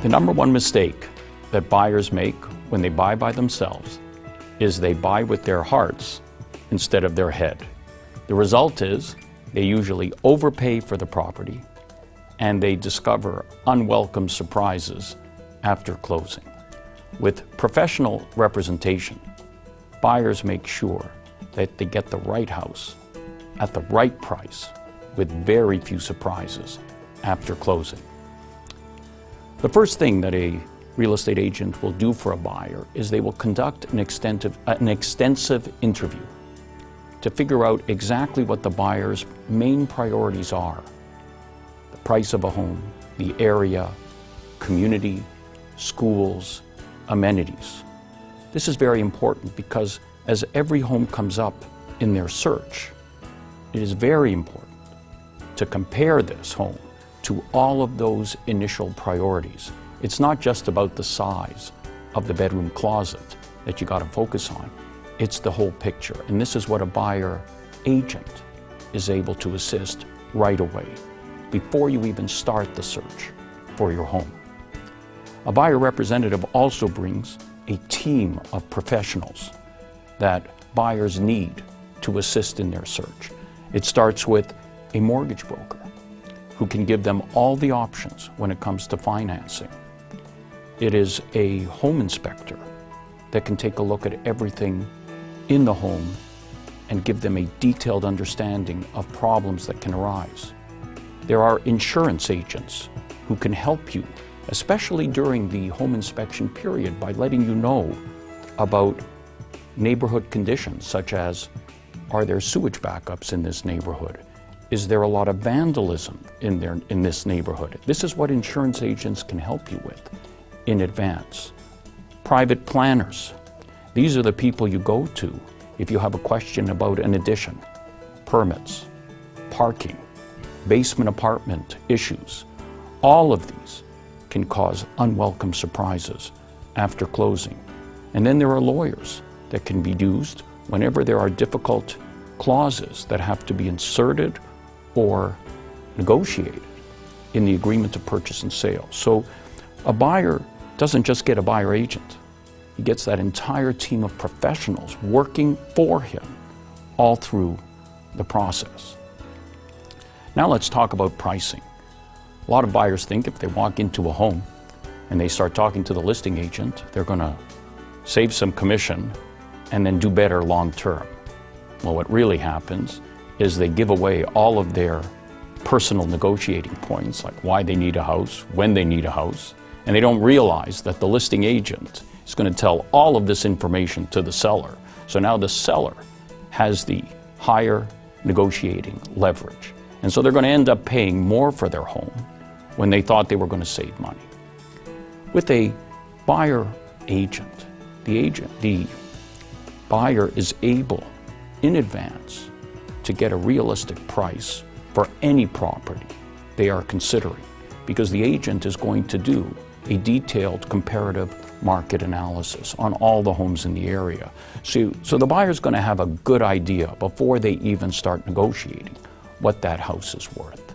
The number one mistake that buyers make when they buy by themselves is they buy with their hearts instead of their head. The result is they usually overpay for the property and they discover unwelcome surprises after closing. With professional representation, buyers make sure that they get the right house at the right price with very few surprises after closing. The first thing that a real estate agent will do for a buyer is they will conduct an extensive interview to figure out exactly what the buyer's main priorities are. The price of a home, the area, community, schools, amenities. This is very important because as every home comes up in their search, it is very important to compare this home to all of those initial priorities. It's not just about the size of the bedroom closet that you got to focus on. It's the whole picture. And this is what a buyer agent is able to assist right away before you even start the search for your home. A buyer representative also brings a team of professionals that buyers need to assist in their search. It starts with a mortgage broker who can give them all the options when it comes to financing. It is a home inspector that can take a look at everything in the home and give them a detailed understanding of problems that can arise. There are insurance agents who can help you, especially during the home inspection period, by letting you know about neighborhood conditions, such as, are there sewage backups in this neighborhood? Is there a lot of vandalism in this neighborhood? This is what insurance agents can help you with in advance. Private planners. These are the people you go to if you have a question about an addition, permits, parking, basement apartment issues. All of these can cause unwelcome surprises after closing. And then there are lawyers that can be used whenever there are difficult clauses that have to be inserted or negotiated in the agreement of purchase and sale. So a buyer doesn't just get a buyer agent. He gets that entire team of professionals working for him all through the process. Now let's talk about pricing. A lot of buyers think if they walk into a home and they start talking to the listing agent, they're going to save some commission and then do better long term. Well, what really happens is they give away all of their personal negotiating points, like why they need a house, when they need a house, and they don't realize that the listing agent is going to tell all of this information to the seller. So now the seller has the higher negotiating leverage. And so they're going to end up paying more for their home when they thought they were going to save money. With a buyer agent, the buyer is able in advance to get a realistic price for any property they are considering, because the agent is going to do a detailed comparative market analysis on all the homes in the area. So the buyer is going to have a good idea before they even start negotiating what that house is worth.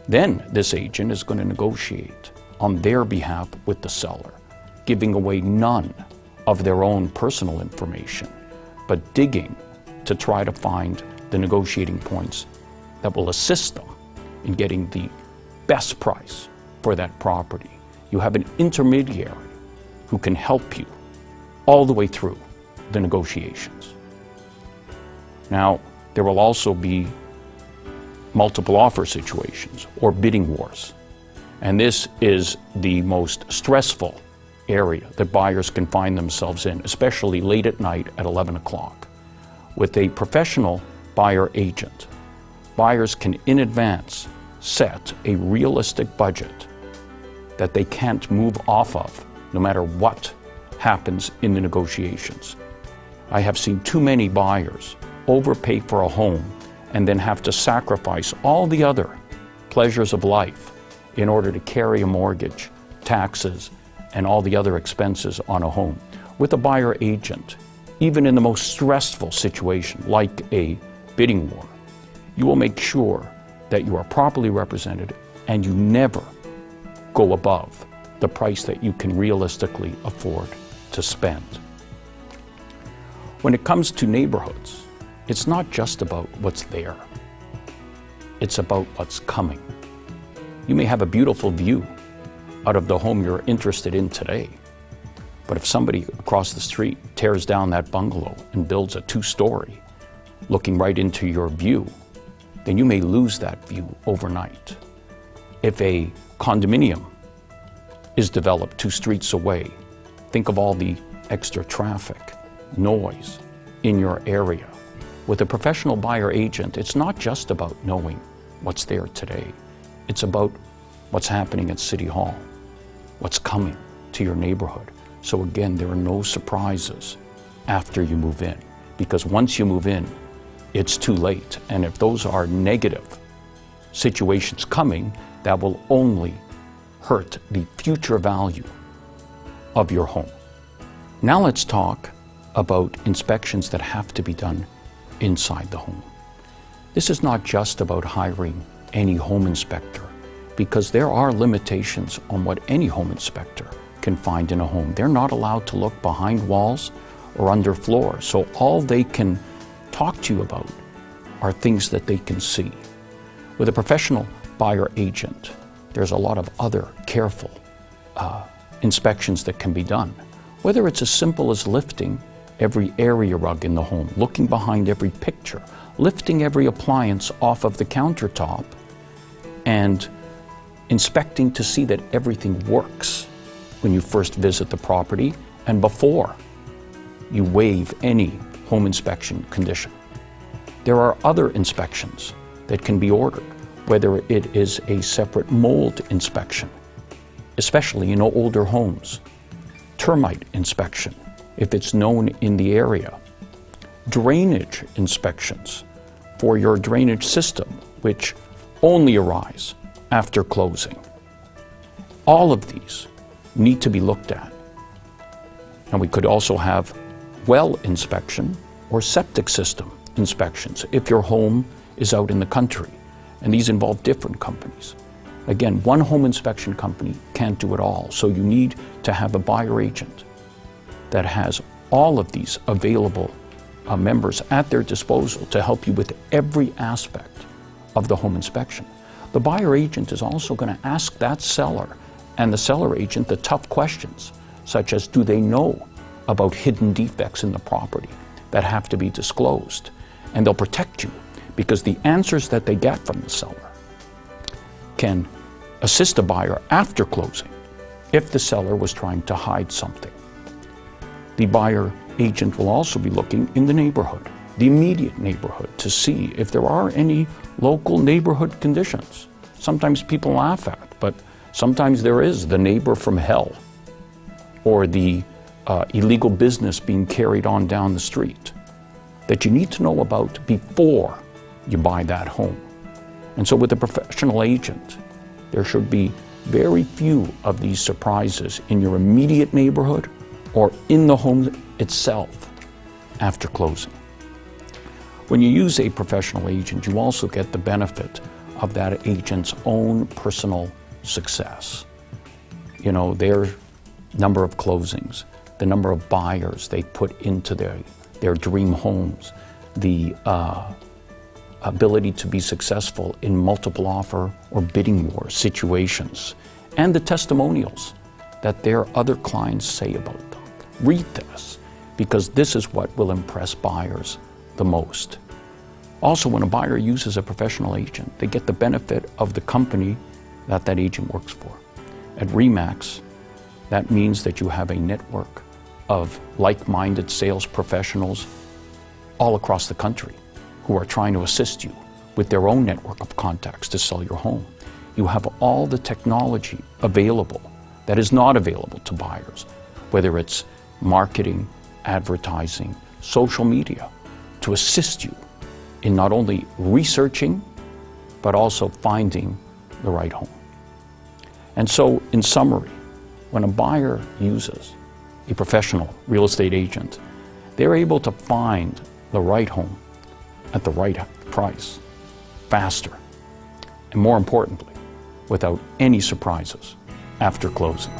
Then this agent is going to negotiate on their behalf with the seller, giving away none of their own personal information, but digging to try to find the negotiating points that will assist them in getting the best price for that property. You have an intermediary who can help you all the way through the negotiations. Now, there will also be multiple offer situations or bidding wars. And this is the most stressful area that buyers can find themselves in, especially late at night at 11 o'clock. With a professional buyer agent, buyers can in advance set a realistic budget that they can't move off of no matter what happens in the negotiations. I have seen too many buyers overpay for a home and then have to sacrifice all the other pleasures of life in order to carry a mortgage, taxes, and all the other expenses on a home. With a buyer agent, even in the most stressful situation, like a bidding war, you will make sure that you are properly represented and you never go above the price that you can realistically afford to spend. When it comes to neighborhoods, it's not just about what's there. It's about what's coming. You may have a beautiful view out of the home you're interested in today, but if somebody across the street tears down that bungalow and builds a 2-story looking right into your view, then you may lose that view overnight. If a condominium is developed 2 streets away, think of all the extra traffic, noise in your area. With a professional buyer agent, it's not just about knowing what's there today. It's about what's happening at City Hall, what's coming to your neighborhood. So again, there are no surprises after you move in, because once you move in, it's too late. And if those are negative situations coming, that will only hurt the future value of your home. Now let's talk about inspections that have to be done inside the home. This is not just about hiring any home inspector, because there are limitations on what any home inspector can find in a home. They're not allowed to look behind walls or under floors, so all they can talk to you about are things that they can see. With a professional buyer agent, there's a lot of other careful inspections that can be done. Whether it's as simple as lifting every area rug in the home, looking behind every picture, lifting every appliance off of the countertop, and inspecting to see that everything works when you first visit the property and before you waive any home inspection condition. There are other inspections that can be ordered, whether it is a separate mold inspection, especially in older homes, termite inspection, if it's known in the area, drainage inspections for your drainage system, which only arise after closing. All of these need to be looked at. And we could also have well inspection or septic system inspections if your home is out in the country, and these involve different companies. Again, one home inspection company can't do it all, so you need to have a buyer agent that has all of these available members at their disposal to help you with every aspect of the home inspection. The buyer agent is also going to ask that seller and the seller agent the tough questions, such as, do they know about hidden defects in the property that have to be disclosed? And they'll protect you, because the answers that they get from the seller can assist a buyer after closing if the seller was trying to hide something. The buyer agent will also be looking in the neighborhood, the immediate neighborhood, to see if there are any local neighborhood conditions. Sometimes people laugh at, but sometimes there is the neighbor from hell, or the illegal business being carried on down the street that you need to know about before you buy that home. And so with a professional agent, there should be very few of these surprises in your immediate neighborhood or in the home itself after closing. When you use a professional agent, you also get the benefit of that agent's own personal success. You know, their number of closings, the number of buyers they put into their dream homes, the ability to be successful in multiple offer or bidding war situations, and the testimonials that their other clients say about them. Read this, because this is what will impress buyers the most. Also, when a buyer uses a professional agent, they get the benefit of the company that that agent works for. At RE/MAX, that means that you have a network of like-minded sales professionals all across the country who are trying to assist you with their own network of contacts to sell your home. You have all the technology available that is not available to buyers, whether it's marketing, advertising, social media, to assist you in not only researching, but also finding the right home. And so, in summary, when a buyer uses a professional real estate agent, they're able to find the right home at the right price, faster, and more importantly, without any surprises after closing.